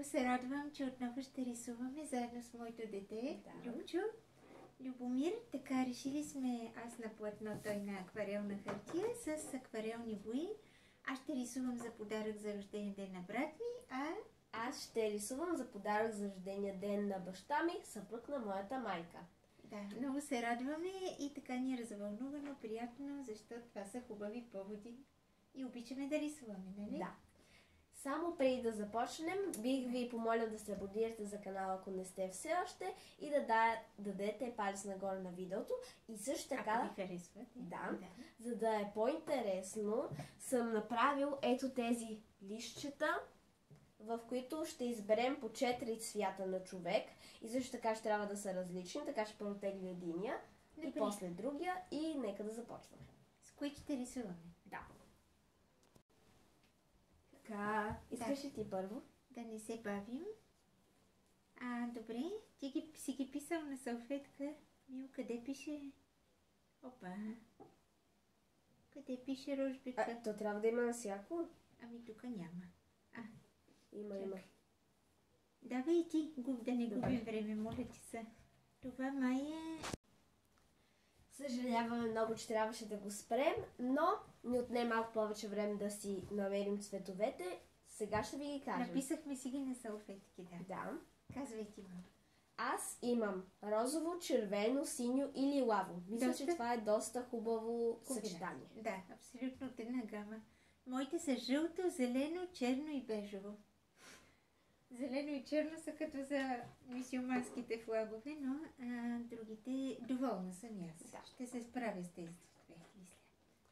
Много се радвам, че отново ще рисуваме заедно с моето дете, Любчо. Любомир, така решили сме аз на платно, той на акварелна хартия с акварелни бои. Аз ще рисувам за подарък за рождения ден на брат ми, а аз ще рисувам за подарък за рождения ден на баща ми, съпруг на моята майка. Да, много се радваме и така ни е развълнувано, приятно, защото това са хубави поводи и обичаме да рисуваме, нали? Да. Само преди да започнем, бих ви помоля да се абонирате за канала, ако не сте все още, и да дадете палец нагоре на видеото. И също така, ако ви харесвате. Да, за да е по-интересно, съм направил ето тези листчета, в които ще изберем по 4 цвята на човек. И също така ще трябва да са различни, така ще протегля единия и после другия. И нека да започваме. С които ще рисуваме? Да. Така, искаш ли ти първо? Да не се бавим. Добре, ти си ги писал на салфетка. Мил, къде пише? Опа! Къде пише рожбика? То трябва да има на всяко. Ами тук няма. Има. Давай и ти, да не губим време, моля ти се. Това май е... Съжаляваме много, че трябваше да го спрем, но ни отне малко повече време да си намерим цветовете. Сега ще ви ги кажем. Написахме си ги на салфетки, Да. Казвай ти, мама. Аз имам розово, червено, синьо и лилаво. Мисля, че това е доста хубаво съчетание. Да, абсолютно от една гама. Моите са жълто, зелено, черно и бежово. Зелено и черно са като за мюсюлманските флагове, но другите доволна съм аз. Да. Ще се справя с тези две, мисля.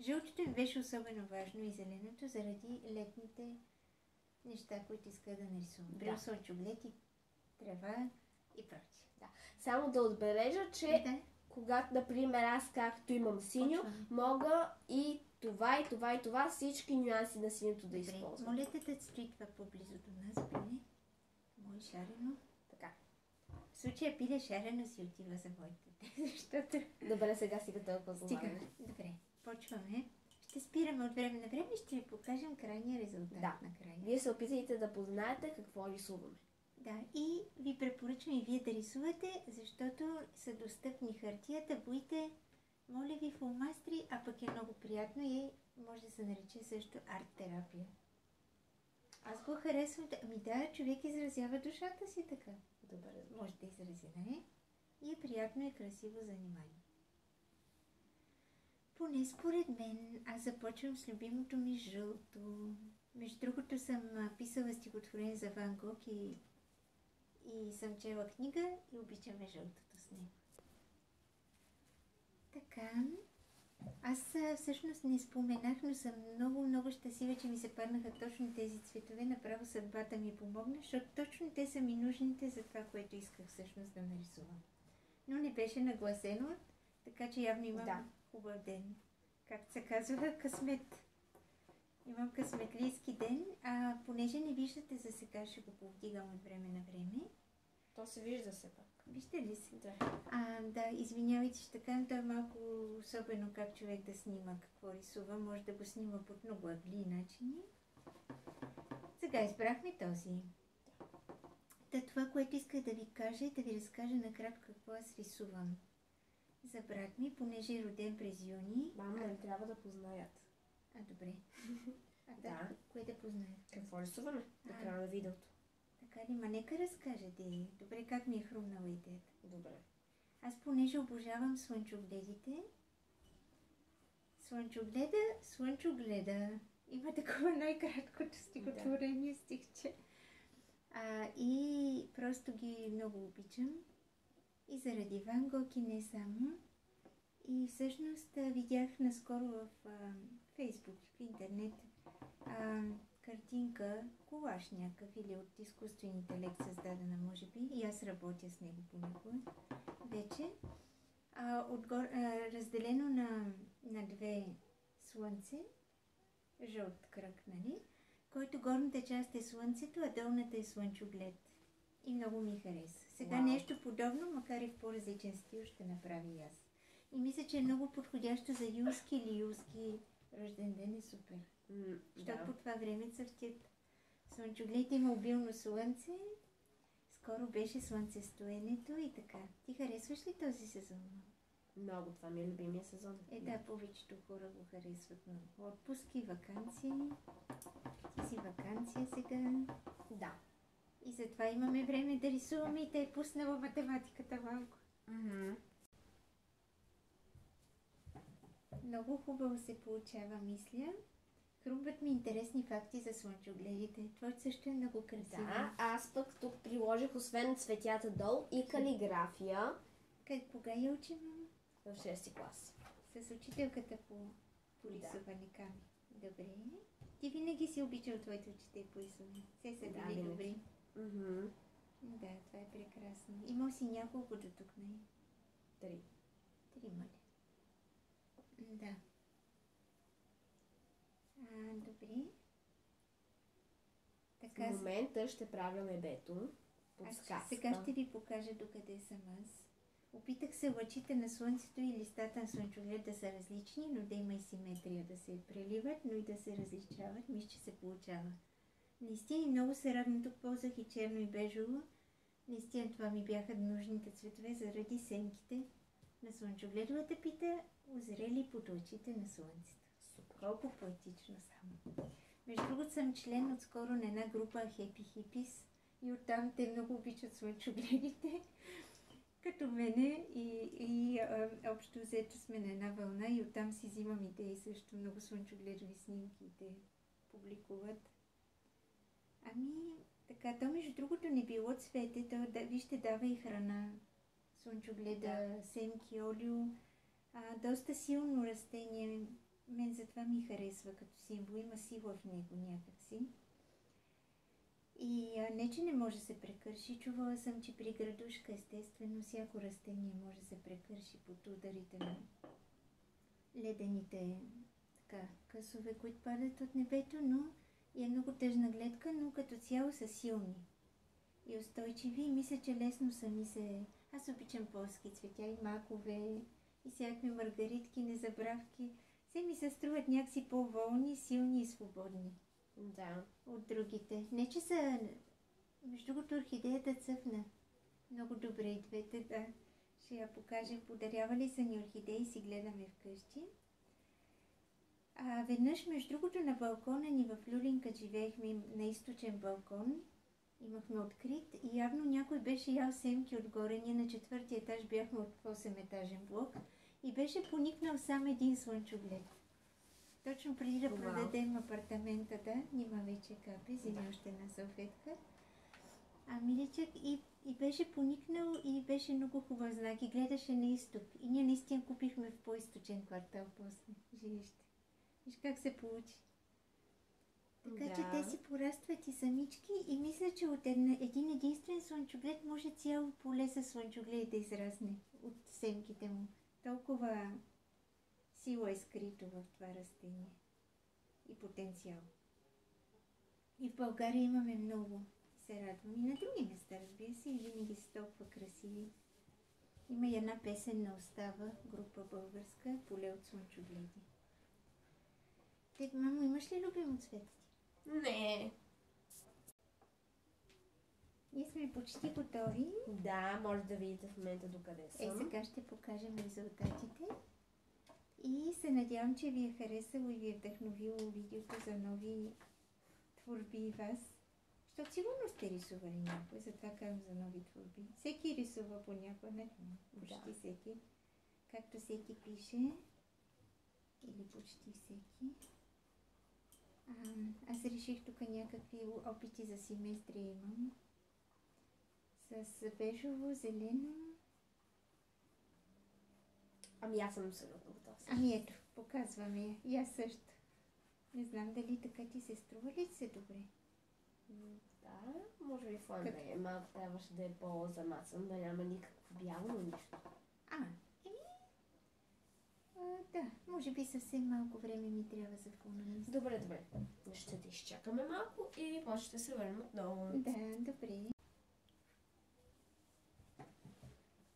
Жълтото им беше особено важно и зеленото заради летните неща, които иска да нарисувам. Брил слънчоглед, трева и прочие. Да. Само да отбележа, че когато, например, аз както имам синьо, мога и това, и това, и това, всички нюанси на синьото да използвам. Моля те да стои това по-близо до нас, поне. Мое шарено. Така. В случая пиля шарено си отива за моите, защото... Добре, сега си като познаваме. Добре, почваме. Ще спираме от време на време и ще ви покажем крайния резултат накрая. Вие се опитайте да познаете какво рисуваме. Да, и ви препоръчвам и вие да рисувате, защото са достъпни хартията, боите, моля ви, фломастри, а пък е много приятно и може да се нарече също арт-терапия. Аз го харесвам. Ами да, човек изразява душата си така. Добре. Може да изрази, нали? И е приятно и красиво занимание. Поне според мен, аз започвам с любимото ми жълто. Между другото съм писала стихотворение за Ван Гог и съм чела книга и обичаме жълтото с него. Така, аз всъщност не споменах, но съм много щастлива, че ми се паднаха точно тези цветове. Направо съдбата ми помогна, защото точно те са ми нужните за това, което исках всъщност да нарисувам. Но не беше нагласено, така че явно имам хубав ден. Както се казва, късмет. Имам късметлийски ден, понеже не виждате за сега, ще го повдигам от време на време. То се вижда се пак. Вижте ли се? Да. Да, извинявайте, ще така, то е малко особено как човек да снима какво рисува. Може да го снима под много ъгли начини. Сега избрахме този. Това, което исках да ви кажа и да ви разкажа накратко какво аз рисувам. За брат ми, понеже е роден през юни. Мама, не трябва да познаят. Добре. Кое да познаят? Какво рисуваме? На края на видеото. Така ли? Ма нека разкаже, добре, как ми е хрумнала идеята. Добре. Аз понеже обожавам слънчогледите. Слънчогледа. Има такова най-краткото стихотворение, стихче. И просто ги много обичам. И заради Ван Гог и не само. И всъщност видях наскоро в Фейсбук, в интернет, картинка, колаж някакъв или от изкуствен интелект създадена, може би. И аз работя с него понякога. Вече. Разделено на две слънце, жълт кръг, нали? Който горната част е слънцето, а долната е слънчоглед. И много ми хареса. Сега нещо подобно, макар и в по-различен стил, ще направя и аз. И мисля, че е много подходящо за юлски или юлски рожден ден, е супер. Защото по това време цъфтят Слънчоглед има обилно слънце. Скоро беше слънцестоенето и така. Ти харесваш ли този сезон? Много, това ми е любимия сезон. Да, повечето хора го харесват много. Отпуски, ваканции. Ти си вакансия сега. Да. И затова имаме време да рисуваме и те е пуснала математиката малко. Много хубаво се получава, мисля. Хрумват ми интересни факти за слънчогледите. Твоето също е много красиво. Да, аз пък тук приложих освен цветята долу и калиграфия. Кога я учим? В 6 клас. С учителката по рисуване ками. Добре. Ти винаги си обичал твоите учители по рисуване. Все са били добри. Да, това е прекрасно. Имал си няколко до тук, не? 3. 3 мали. Да. Добре. Така, в момента ще правя небето. Сега ще ви покажа докъде съм аз. Опитах се лъчите на слънцето и листата на слънчоглед да са различни, но да има и симетрия, да се преливат, но и да се различават. Мисля, че се получава. Наистина много се радвам. Тук ползвах и черно и бежово. Наистина това ми бяха нужните цветове заради сенките на слънчогледовата пита, озрели под лъчите на слънцето. Колко поетично само. Между другото съм член отскоро на една група Happy Hippies и оттам те много обичат слънчогледите, като мене и общо взето сме на една вълна и оттам си взимам идеи също. Много слънчогледови снимки и те публикуват. Така, то между другото не било цвете, то вижте дава и храна. Слънчогледа, семки, олио, доста силно растение. Мен затова ми харесва като символ. Има сила в него някакси. И не, че не може да се прекърши. Чувала съм, че при градушка естествено всяко растение може да се прекърши под ударите на ледените късове, които падат от небето, но е много тъжна гледка, но като цяло са силни и устойчиви. И мисля, че лесно сами се... Аз обичам полски цветя и макове, и всякакви маргаритки, незабравки. Все ми се струват някакси по-волни, силни и свободни. Да. От другите. Не, че са... Между другото, орхидеята цъфна. Много добре и двете, да. Ще я покажем. Подарявали са ни орхидеи, си гледаме вкъщи. Веднъж, между другото, на балкона ни в Люлинка живеехме на източен балкон. Имахме открит и явно някой беше ял семки отгоре. Ние на 4-ти етаж бяхме от 8-етажен блок и беше поникнал само един слънчоглед. Точно преди да продадем апартамента, да, нима вече капи, вземи още една салфетка. Миличък и беше поникнал и беше много хубав знак и гледаше на изток. И ние наистина купихме в по-източен квартал после жилище. Виж как се получи. Така че те си порастват и самички и мисля, че от един единствен слънчоглед може цяло поле със слънчоглед да израсне от семките му. Толкова сила е скрито в това растение и потенциал. И в България имаме много. Се радвам. И на други места, разбира се, и винаги са толкова красиви. Има и една песен на Остава, група българска, поле от слънчогледи. Те, мамо, имаш ли любимо цвет? Не. Ние сме почти готови. Да, може да видите в момента докъде съм. Сега ще покажем резултатите. И се надявам, че ви е харесало и ви е вдъхновило видеото за нови творби и вас. Защото сигурно сте рисували някой, затова казвам за нови творби. Всеки рисува понякога, не? Почти всеки. Както всеки пише. Или почти всеки. Аз реших тук някакви опити за симетрия имам. С бежово, зелено. Аз съм абсолютно готова. Ето, показваме я. И аз също. Не знам дали така ти се струва ли се добре? Да, може би фона да е. Малко трябваше да е по-замасан, да няма никакво бяло, но нищо. Да, може би съвсем малко време ми трябва за фона. Добре. Ще те изчакаме малко и после ще се върнем отново. Да, добре.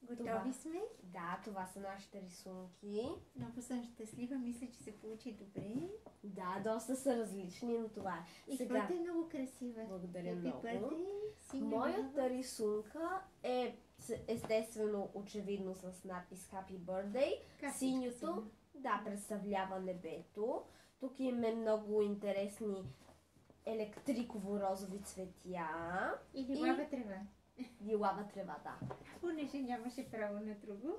Готови сме. Да, това са нашите рисунки. Много съм щастлива, мисля, че се получи добре. Да, доста са различни, но това е. И твоята е много красива. Благодаря Happy много. birthday, синя Моята баба. рисунка е естествено очевидно с надпис Happy Birthday. Кафичка Синьото, синя. да, представлява небето. Тук има много интересни електриково-розови цветя. И лилава трева. Лилава трева, да. Понеже нямаше право на друго.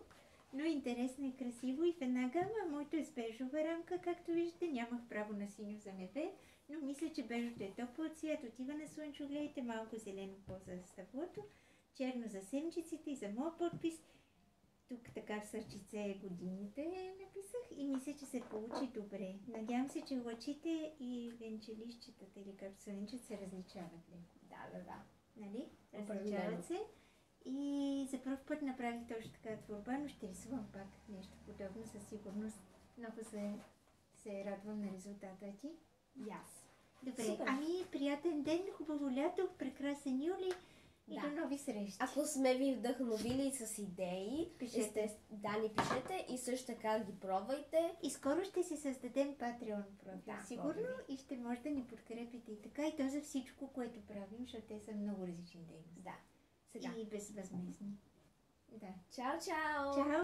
Но интересно и красиво и в една гама. Моето е с бежова рамка, както виждате. Нямах право на синьо за небе, но мисля, че бежото е топъл цвят. Отива на слънчогледите, малко зелено по-за стъклото, черно за семчиците и за моя подпис. Тук така в сърчице годините написах и мисля, че се получи добре. Надявам се, че лъчите и венчелищчетата или както се наричат се различават леко. Да. Нали? Определено. Различават се. И за първ път направих точно така творба, но ще рисувам пак нещо подобно със сигурност. Много се радвам на резултата ти. И аз. Добре, Супер. ами приятен ден, хубаво лято, прекрасен юли и Да. до нови срещи. Ако сме ви вдъхновили с идеи, Пишете. да, ни пишете и също така ги пробвайте. И скоро ще си създадем Patreon профил, Да, сигурно, благодаря. и ще може да ни подкрепите и така, и то за всичко, което правим, защото те са много различни дейности. Да. Сега. И безвъзмезни. Да. Чао, чао! Чао!